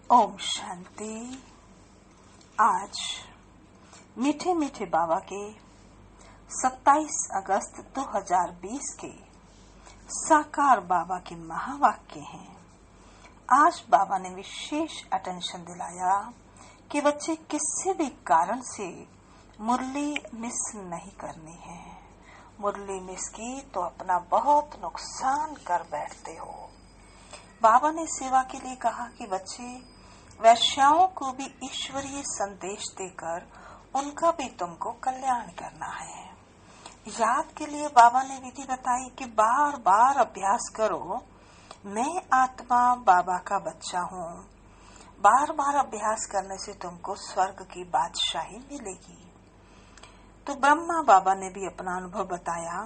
ओम शांति। आज मीठे मीठे बाबा के 27 अगस्त 2020 के साकार बाबा के महावाक्य हैं। आज बाबा ने विशेष अटेंशन दिलाया कि बच्चे किसी भी कारण से मुरली मिस नहीं करनी है। मुरली मिस की तो अपना बहुत नुकसान कर बैठते हो। बाबा ने सेवा के लिए कहा कि बच्चे वैश्याओं को भी ईश्वरीय संदेश देकर उनका भी तुमको कल्याण करना है। याद के लिए बाबा ने विधि बताई कि बार बार अभ्यास करो, मैं आत्मा बाबा का बच्चा हूँ। बार बार अभ्यास करने से तुमको स्वर्ग की बादशाही मिलेगी। तो ब्रह्मा बाबा ने भी अपना अनुभव बताया,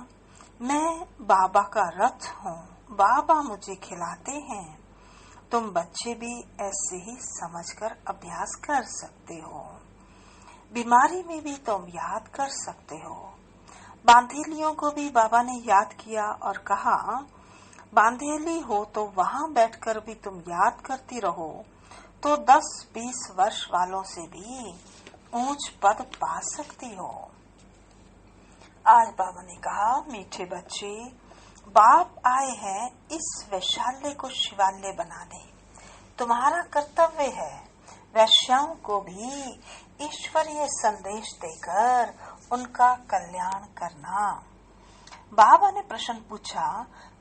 मैं बाबा का रथ हूँ, बाबा मुझे खिलाते हैं। तुम बच्चे भी ऐसे ही समझकर अभ्यास कर सकते हो। बीमारी में भी तुम याद कर सकते हो। बांधेलियों को भी बाबा ने याद किया और कहा, बांधेली हो तो वहां बैठकर भी तुम याद करती रहो तो 10-20 वर्ष वालों से भी ऊंच पद पा सकती हो। आज बाबा ने कहा, मीठे बच्चे, बाप आए हैं इस वैशाल्य को शिवालय बनाने। तुम्हारा कर्तव्य है वैश्याओं को भी ईश्वरीय संदेश देकर उनका कल्याण करना। बाबा ने प्रश्न पूछा,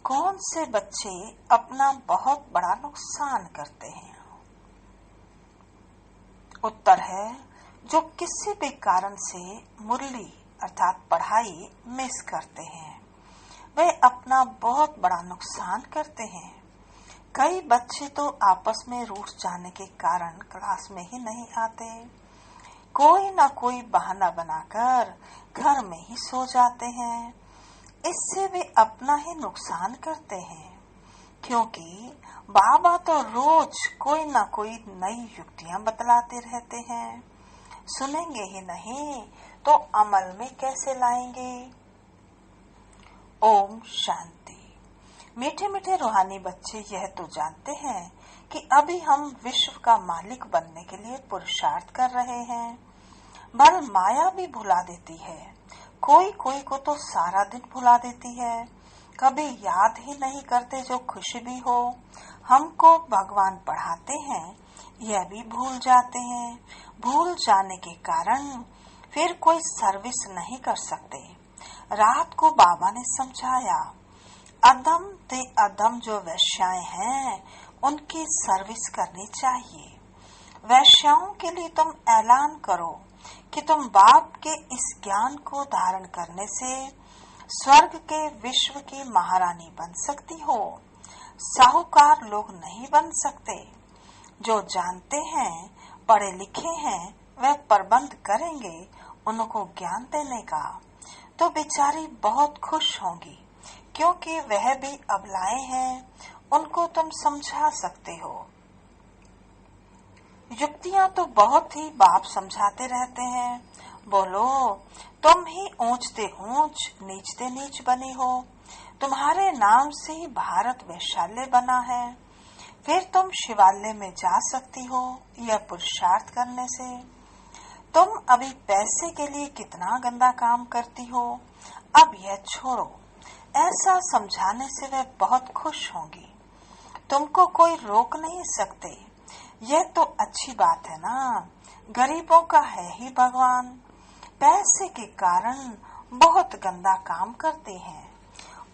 कौन से बच्चे अपना बहुत बड़ा नुकसान करते हैं? उत्तर है, जो किसी भी कारण से मुरली अर्थात पढ़ाई मिस करते हैं, वे अपना बहुत बड़ा नुकसान करते हैं। कई बच्चे तो आपस में रूठ जाने के कारण क्लास में ही नहीं आते। कोई ना कोई बहाना बनाकर घर में ही सो जाते हैं। इससे वे अपना ही नुकसान करते हैं, क्योंकि बाबा तो रोज कोई ना कोई नई युक्तियां बतलाते रहते हैं। सुनेंगे ही नहीं तो अमल में कैसे लाएंगे? ओम शांति। मीठे मीठे रूहानी बच्चे यह तो जानते हैं कि अभी हम विश्व का मालिक बनने के लिए पुरुषार्थ कर रहे हैं। बल माया भी भुला देती है, कोई कोई को तो सारा दिन भुला देती है। कभी याद ही नहीं करते जो खुश भी हो। हमको भगवान पढ़ाते हैं, यह भी भूल जाते हैं। भूल जाने के कारण फिर कोई सर्विस नहीं कर सकते। रात को बाबा ने समझाया, अदम ते अदम जो वैश्याएं हैं उनकी सर्विस करनी चाहिए। वैश्याओं के लिए तुम ऐलान करो कि तुम बाप के इस ज्ञान को धारण करने से स्वर्ग के विश्व की महारानी बन सकती हो। साहूकार लोग नहीं बन सकते। जो जानते हैं, पढ़े लिखे हैं, वह प्रबंध करेंगे उनको ज्ञान देने का, तो बेचारी बहुत खुश होंगी, क्योंकि वह भी अबलाएं हैं, उनको तुम समझा सकते हो। युक्तियां तो बहुत ही बाप समझाते रहते हैं। बोलो, तुम ही ऊंचते ऊंच नीचते नीच बनी हो। तुम्हारे नाम से ही भारत वैशाल्य बना है। फिर तुम शिवालय में जा सकती हो यह पुरुषार्थ करने से। तुम अभी पैसे के लिए कितना गंदा काम करती हो, अब यह छोड़ो। ऐसा समझाने से वे बहुत खुश होंगी। तुमको कोई रोक नहीं सकते। यह तो अच्छी बात है ना। गरीबों का है ही भगवान। पैसे के कारण बहुत गंदा काम करते हैं।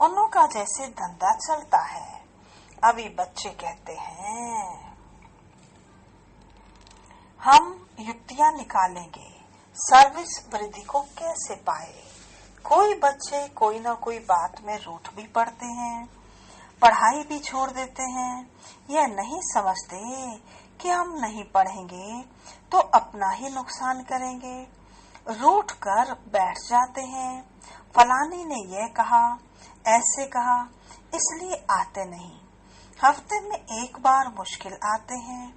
उन्हों का जैसे धंधा चलता है। अभी बच्चे कहते हैं, हम युक्तियां निकालेंगे सर्विस वृद्धि को कैसे पाए। कोई बच्चे कोई ना कोई बात में रूठ भी पड़ते हैं, पढ़ाई भी छोड़ देते हैं। यह नहीं समझते कि हम नहीं पढ़ेंगे तो अपना ही नुकसान करेंगे। रूठ कर बैठ जाते हैं। फलानी ने यह कहा, ऐसे कहा, इसलिए आते नहीं। हफ्ते में एक बार मुश्किल आते हैं।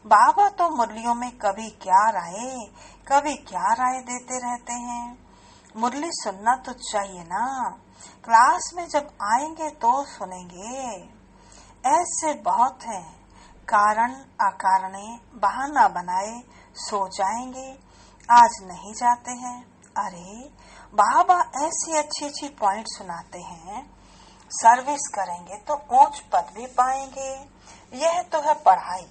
बाबा तो मुरलियों में कभी क्या राय देते रहते हैं। मुरली सुनना तो चाहिए ना। क्लास में जब आएंगे तो सुनेंगे। ऐसे बहुत हैं कारण अकारणे बहाना बनाए सो जाएंगे, आज नहीं जाते हैं। अरे बाबा ऐसी अच्छी अच्छी पॉइंट सुनाते हैं, सर्विस करेंगे तो ऊंच पद भी पाएंगे। यह तो है पढ़ाई।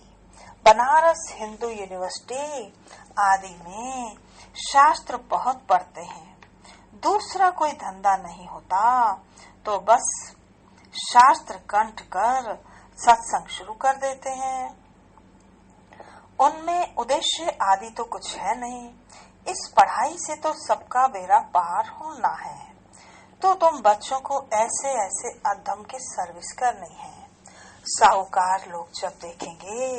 बनारस हिंदू यूनिवर्सिटी आदि में शास्त्र बहुत पढ़ते हैं, दूसरा कोई धंधा नहीं होता तो बस शास्त्र कंठ कर सत्संग शुरू कर देते हैं। उनमें उद्देश्य आदि तो कुछ है नहीं। इस पढ़ाई से तो सबका बेड़ा पार होना है, तो तुम बच्चों को ऐसे ऐसे अधम की सर्विस करनी है। साहूकार लोग जब देखेंगे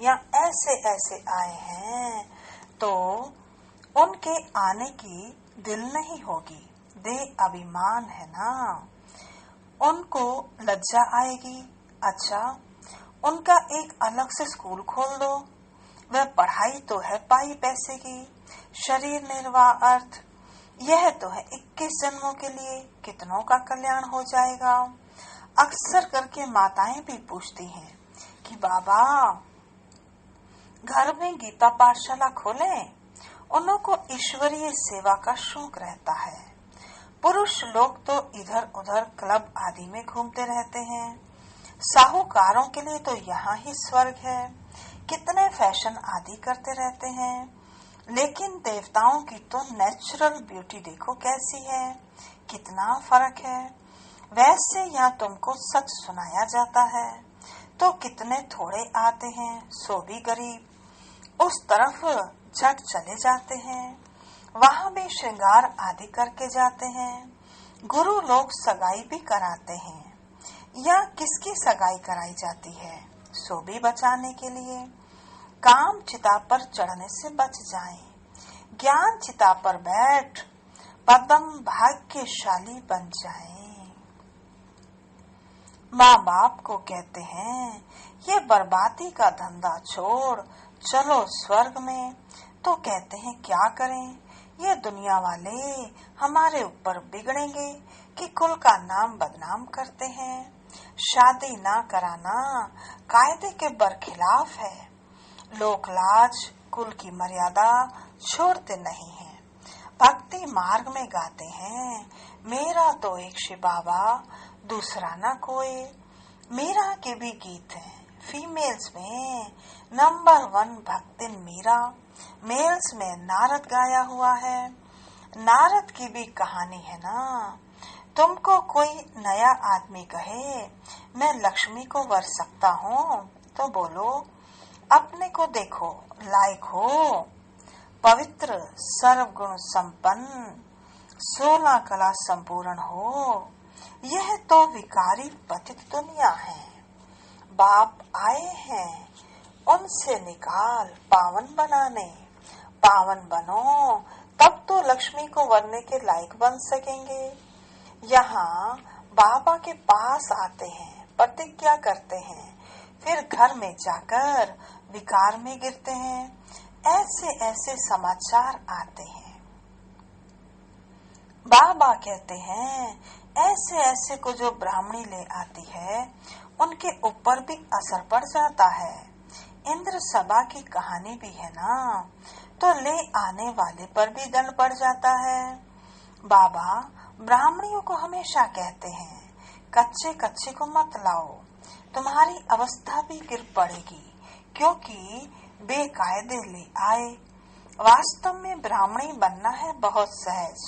या ऐसे ऐसे आए हैं तो उनके आने की दिल नहीं होगी। दे अभिमान है ना, उनको लज्जा आएगी। अच्छा, उनका एक अलग से स्कूल खोल दो। वह पढ़ाई तो है पाई पैसे की, शरीर निर्वाह अर्थ। यह तो है 21 जन्मों के लिए, कितनों का कल्याण हो जाएगा। अक्सर करके माताएं भी पूछती हैं कि बाबा घर में गीता पाठशाला खोलें। उनको ईश्वरीय सेवा का शौक रहता है। पुरुष लोग तो इधर उधर क्लब आदि में घूमते रहते हैं। साहूकारों के लिए तो यहाँ ही स्वर्ग है, कितने फैशन आदि करते रहते हैं। लेकिन देवताओं की तो नेचुरल ब्यूटी देखो कैसी है, कितना फर्क है। वैसे यहाँ तुमको सच सुनाया जाता है तो कितने थोड़े आते हैं, सो भी गरीब उस तरफ झट चले जाते हैं। वहाँ भी श्रृंगार आदि करके जाते हैं। गुरु लोग सगाई भी कराते हैं, या किसकी सगाई कराई जाती है, सो भी बचाने के लिए। काम चिता पर चढ़ने से बच जाएं, ज्ञान चिता पर बैठ पदम भाग्यशाली बन जाएं। माँ बाप को कहते हैं ये बर्बादी का धंधा छोड़ चलो स्वर्ग में, तो कहते हैं क्या करें, ये दुनिया वाले हमारे ऊपर बिगड़ेंगे कि कुल का नाम बदनाम करते हैं। शादी ना कराना कायदे के बरखिलाफ है। लोक लाज कुल की मर्यादा छोड़ते नहीं हैं। भक्ति मार्ग में गाते हैं मेरा तो एक शिव बाबा दूसरा ना कोई। मीरा के भी गीत हैं। फीमेल्स में नंबर 1 भक्तिन मीरा, मेल्स में नारद गाया हुआ है। नारद की भी कहानी है ना। तुमको कोई नया आदमी कहे मैं लक्ष्मी को वर सकता हूँ तो बोलो अपने को देखो लायक हो, पवित्र सर्वगुण संपन्न 16 कला संपूर्ण हो। यह तो विकारी पतित दुनिया है। बाप आए हैं उनसे निकाल पावन बनाने। पावन बनो तब तो लक्ष्मी को वरने के लायक बन सकेंगे। यहाँ बाबा के पास आते हैं, प्रतिज्ञा करते हैं, फिर घर में जाकर विकार में गिरते हैं। ऐसे ऐसे समाचार आते हैं। बाबा कहते हैं ऐसे ऐसे को जो ब्राह्मणी ले आती है उनके ऊपर भी असर पड़ जाता है। इंद्र सभा की कहानी भी है ना, तो ले आने वाले पर भी दंड पड़ जाता है। बाबा ब्राह्मणियों को हमेशा कहते हैं कच्चे कच्चे को मत लाओ, तुम्हारी अवस्था भी गिर पड़ेगी क्योंकि बेकायदे ले आए। वास्तव में ब्राह्मणी बनना है बहुत सहज,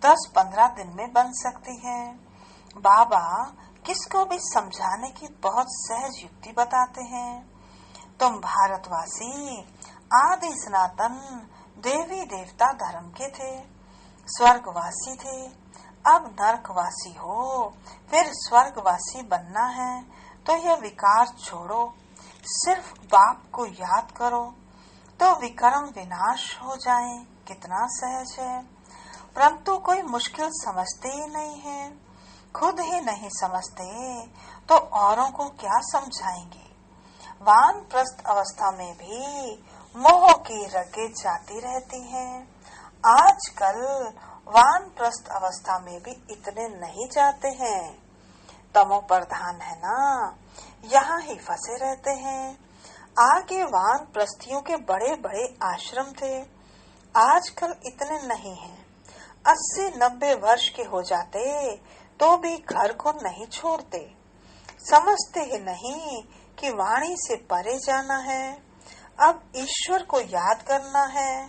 10-15 दिन में बन सकती है। बाबा किसको भी समझाने की बहुत सहज युक्ति बताते हैं। तुम भारतवासी आदि सनातन देवी देवता धर्म के थे, स्वर्गवासी थे, अब नरकवासी हो, फिर स्वर्गवासी बनना है तो यह विकार छोड़ो, सिर्फ बाप को याद करो तो विक्रम विनाश हो जाए। कितना सहज है, परंतु कोई मुश्किल समझते ही नहीं है। खुद ही नहीं समझते तो औरों को क्या समझाएंगे। वानप्रस्थ अवस्था में भी मोह की रगें जाती रहती हैं। आजकल वानप्रस्थ अवस्था में भी इतने नहीं जाते हैं तमो प्रधान है ना, यहाँ ही फंसे रहते हैं। आगे वानप्रस्थियों के बड़े बड़े आश्रम थे, आजकल इतने नहीं हैं। 80-90 वर्ष के हो जाते तो भी घर को नहीं छोड़ते, समझते ही नहीं कि वाणी से परे जाना है, अब ईश्वर को याद करना है।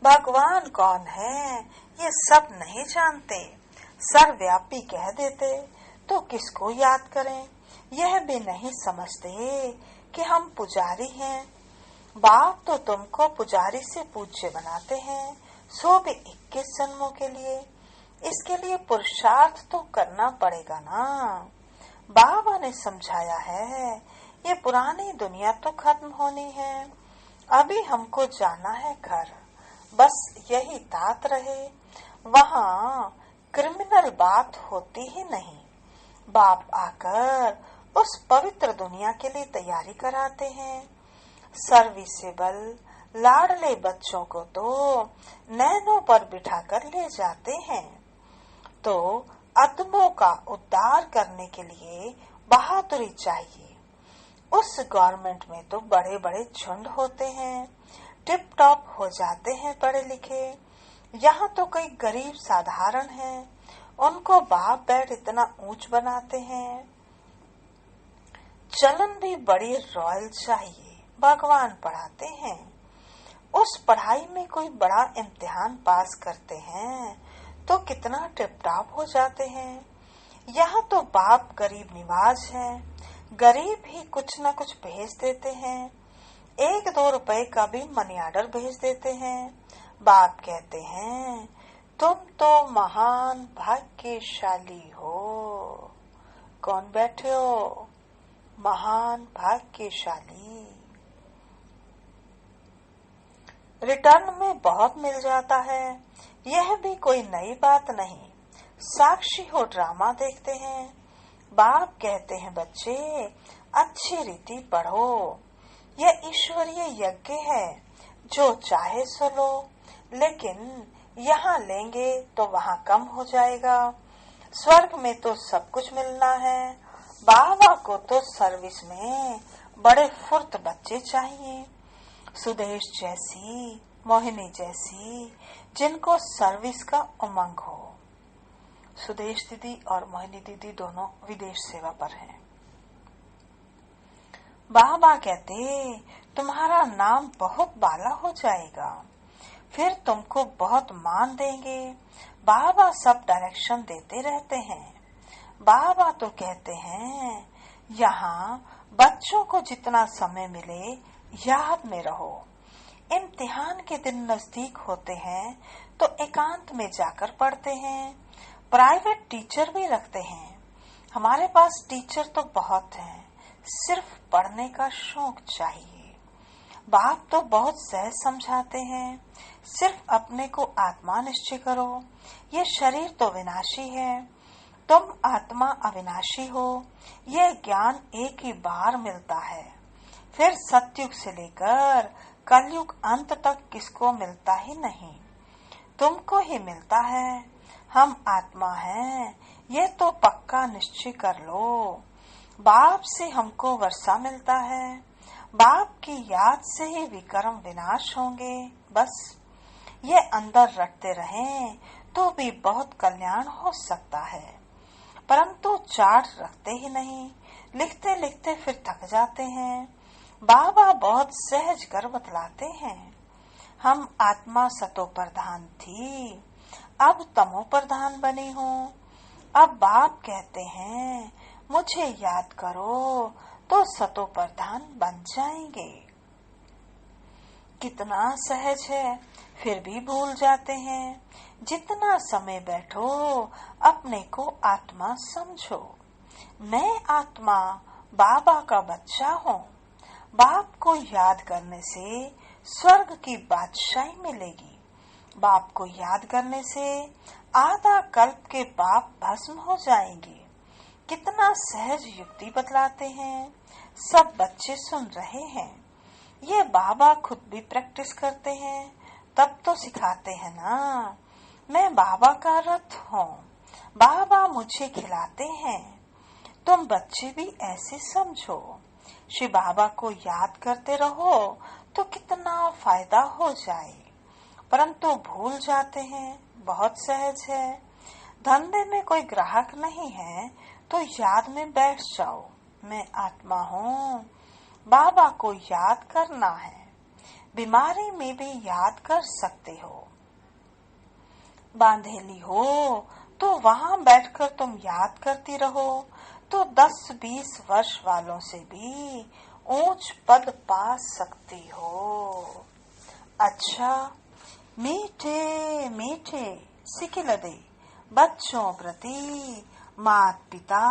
भगवान कौन है ये सब नहीं जानते, सर्वव्यापी कह देते तो किसको याद करें, यह भी नहीं समझते कि हम पुजारी हैं। बाप तो तुमको पुजारी से पूज्य बनाते हैं, सो भी 21 जन्मों के लिए। इसके लिए पुरुषार्थ तो करना पड़ेगा ना। बाबा ने समझाया है ये पुरानी दुनिया तो खत्म होनी है, अभी हमको जाना है घर, बस यही तात रहे। वहाँ क्रिमिनल बात होती ही नहीं। बाप आकर उस पवित्र दुनिया के लिए तैयारी कराते हैं। सर्विसेबल लाडले बच्चों को तो नैनों पर बिठाकर ले जाते हैं, तो अदमों का उद्धार करने के लिए बहादुरी चाहिए। उस गवर्नमेंट में तो बड़े बड़े झुंड होते हैं, टिप टॉप हो जाते हैं पढ़े लिखे। यहाँ तो कई गरीब साधारण हैं, उनको बाप बैठ इतना ऊंच बनाते हैं। चलन भी बड़ी रॉयल चाहिए, भगवान पढ़ाते हैं। उस पढ़ाई में कोई बड़ा इम्तिहान पास करते हैं तो कितना टिप टॉप हो जाते हैं। यहाँ तो बाप गरीब निवाज है, गरीब ही कुछ न कुछ भेज देते हैं, 1-2 रुपए का भी मनी ऑर्डर भेज देते हैं। बाप कहते हैं तुम तो महान भाग्यशाली हो। कौन बैठे हो? महान भाग्यशाली। रिटर्न में बहुत मिल जाता है, यह भी कोई नई बात नहीं। साक्षी हो ड्रामा देखते हैं। बाप कहते हैं बच्चे अच्छी रीति पढ़ो, यह ईश्वरीय यज्ञ है, जो चाहे सो लो, लेकिन यहाँ लेंगे तो वहाँ कम हो जाएगा। स्वर्ग में तो सब कुछ मिलना है। बाबा को तो सर्विस में बड़े फुर्त बच्चे चाहिए, सुदेश जैसी, मोहिनी जैसी, जिनको सर्विस का उमंग हो। सुदेश दीदी और मोहिनी दीदी दोनों विदेश सेवा पर हैं। बाबा कहते तुम्हारा नाम बहुत बाला हो जाएगा, फिर तुमको बहुत मान देंगे। बाबा सब डायरेक्शन देते रहते हैं। बाबा तो कहते हैं यहाँ बच्चों को जितना समय मिले याद में रहो। इम्तिहान के दिन नजदीक होते हैं तो एकांत में जाकर पढ़ते हैं। प्राइवेट टीचर भी रखते हैं। हमारे पास टीचर तो बहुत हैं, सिर्फ पढ़ने का शौक चाहिए। बाप तो बहुत सहज समझाते हैं, सिर्फ अपने को आत्मा निश्चय करो। ये शरीर तो विनाशी है, तुम आत्मा अविनाशी हो। यह ज्ञान एक ही बार मिलता है, फिर सतयुग से लेकर कलयुग अंत तक किसको मिलता ही नहीं, तुमको ही मिलता है। हम आत्मा हैं, ये तो पक्का निश्चय कर लो। बाप से हमको वर्षा मिलता है, बाप की याद से ही विकर्म विनाश होंगे। बस ये अंदर रटते रहें तो भी बहुत कल्याण हो सकता है, परंतु चार्ट रखते ही नहीं, लिखते लिखते फिर थक जाते हैं। बाबा बहुत सहज कर बतलाते हैं। हम आत्मा सतो प्रधान थी, अब तमो प्रधान बनी हूँ। अब बाप कहते हैं मुझे याद करो तो सतो प्रधान बन जाएंगे। कितना सहज है, फिर भी भूल जाते हैं। जितना समय बैठो अपने को आत्मा समझो। मैं आत्मा बाबा का बच्चा हूँ। बाप को याद करने से स्वर्ग की बादशाही मिलेगी। बाप को याद करने से आधा कल्प के पाप भस्म हो जाएंगे। कितना सहज युक्ति बतलाते हैं, सब बच्चे सुन रहे हैं। ये बाबा खुद भी प्रैक्टिस करते हैं, तब तो सिखाते हैं ना। मैं बाबा का रथ हूँ, बाबा मुझे खिलाते हैं, तुम बच्चे भी ऐसे समझो। श्री बाबा को याद करते रहो तो कितना फायदा हो जाए, परंतु भूल जाते हैं। बहुत सहज है। धंधे में कोई ग्राहक नहीं है तो याद में बैठ जाओ, मैं आत्मा हूँ। बाबा को याद करना है। बीमारी में भी याद कर सकते हो। बांधेली हो तो वहां बैठकर तुम याद करती रहो तो 10-20 वर्ष वालों से भी ऊंच पद पा सकती हो। अच्छा, मीठे मीठे सिकिलदे बच्चों प्रति माता पिता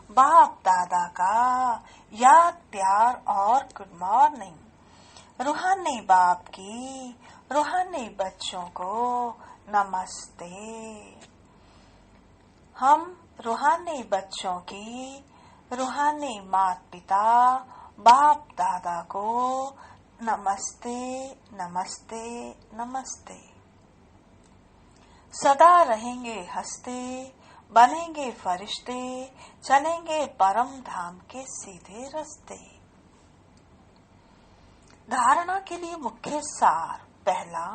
बाप दादा का याद प्यार और गुड मॉर्निंग। रूहानी बाप की रूहानी बच्चों को नमस्ते। हम रूहानी बच्चों की रूहानी माता पिता बाप दादा को नमस्ते नमस्ते नमस्ते। सदा रहेंगे हंसते, बनेंगे फरिश्ते, चलेंगे परम धाम के सीधे रास्ते। धारणा के लिए मुख्य सार। पहला,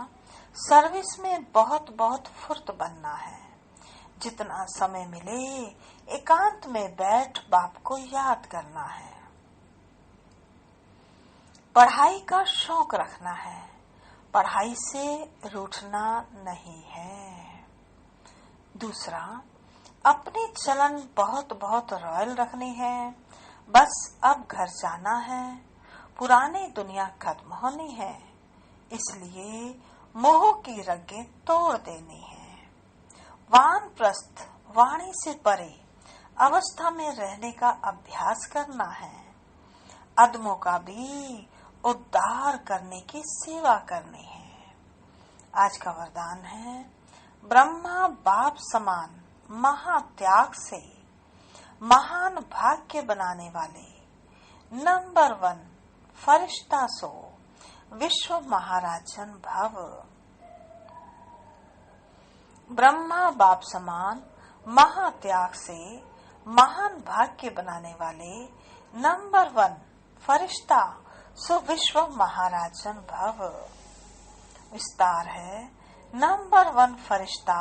सर्विस में बहुत बहुत फुर्त बनना है। जितना समय मिले एकांत में बैठ बाप को याद करना है। पढ़ाई का शौक रखना है, पढ़ाई से रूठना नहीं है। दूसरा, अपनी चलन बहुत बहुत रॉयल रखनी है। बस अब घर जाना है, पुरानी दुनिया खत्म होनी है, इसलिए मोह की रगें तोड़ देनी है। वानप्रस्थ वाणी से परे अवस्था में रहने का अभ्यास करना है। अदमों का भी उद्धार करने की सेवा करनी है। आज का वरदान है, ब्रह्मा बाप समान महात्याग से महान भाग्य बनाने वाले नंबर 1 फरिश्ता सो विश्व महाराजन भव। ब्रह्मा बाप समान महात्याग से महान भाग्य बनाने वाले नंबर 1 फरिश्ता सो विश्व महाराजन भव। विस्तार है, नंबर 1 फरिश्ता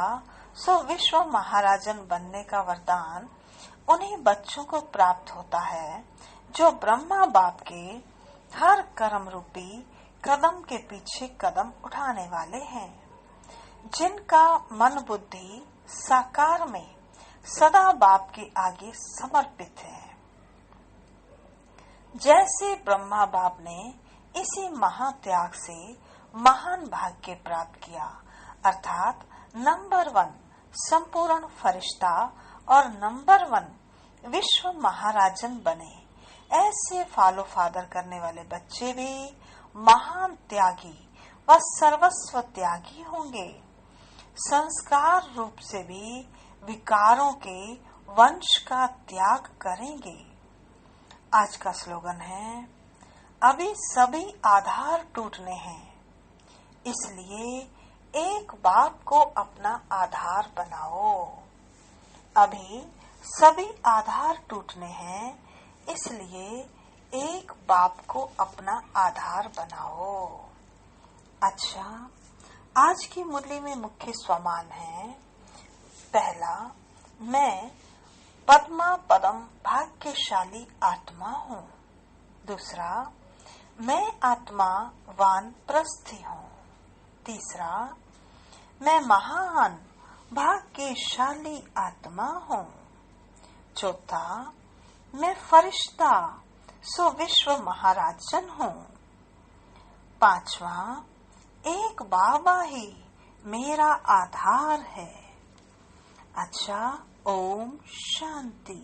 सो विश्व महाराजन बनने का वरदान उन्हीं बच्चों को प्राप्त होता है जो ब्रह्मा बाप के हर कर्म रूपी कदम के पीछे कदम उठाने वाले हैं, जिनका मन बुद्धि साकार में सदा बाप के आगे समर्पित है। जैसे ब्रह्मा बाप ने इसी महात्याग से महान भाग्य प्राप्त किया, अर्थात नंबर 1 संपूर्ण फरिश्ता और नंबर 1 विश्व महाराजन बने, ऐसे फॉलो फादर करने वाले बच्चे भी महान त्यागी व सर्वस्व त्यागी होंगे। संस्कार रूप से भी विकारों के वंश का त्याग करेंगे। आज का स्लोगन है, अभी सभी आधार टूटने हैं, इसलिए एक बाप को अपना आधार बनाओ। अभी सभी आधार टूटने हैं, इसलिए एक बाप को अपना आधार बनाओ। अच्छा, आज की मुरली में मुख्य स्वमान है। पहला, मैं पद्मा पदम भाग्यशाली आत्मा हूँ। दूसरा, मैं आत्मा वानप्रस्थी हूँ। तीसरा, मैं महान भाग्यशाली आत्मा हूँ। चौथा, मैं फरिश्ता सो विश्व महाराजन हूँ। पांचवा, एक बाबा ही मेरा आधार है। अच्छा, ओम शांति।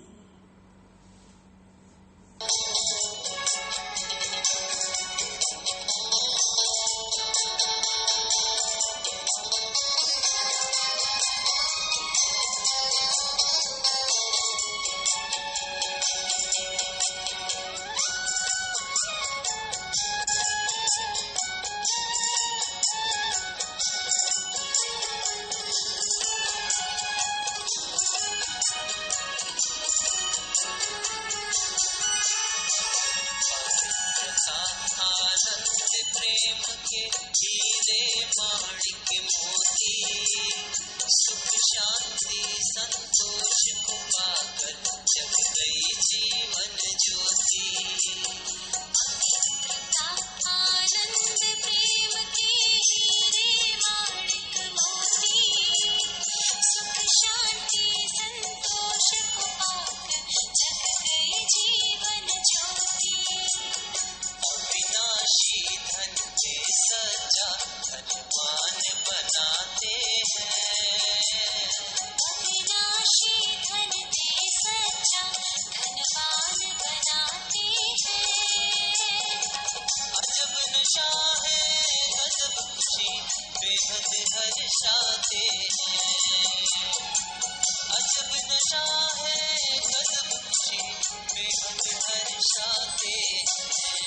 दर्शाते हैं,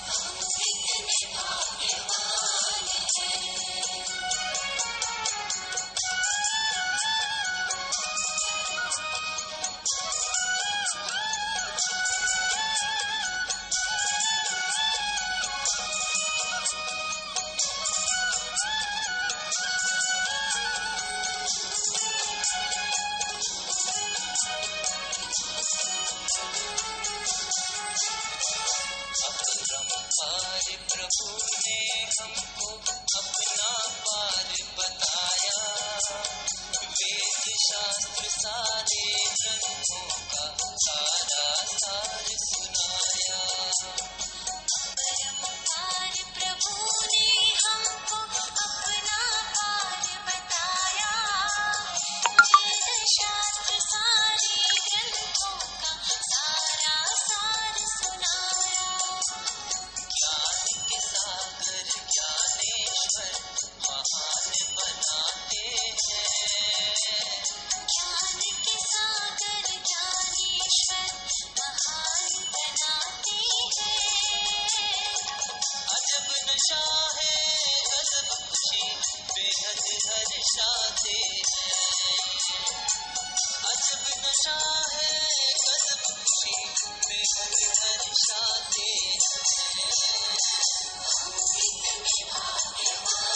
हम कितने भाग्यवान हैं। पार प्रभु ने हमको अपना पार बताया, वेद शास्त्र सारे ग्रंथों का सारा सार सुनाया। पार प्रभु ने हमको अपना पार बताया, वेद शास्त्र सारे ग्रंथों का सारा सार सुनाया। ज्ञान के सागर ज्ञानेश्वर महान बनाते हैं, ज्ञान के सागर ज्ञानेश्वर महान बनाते हैं। अजब नशा है गजब खुशी बेहद हर्षाते हैं, अजब नशा है गजब खुशी बेहद हर्षाते हैं। हम कितने भाग्यवान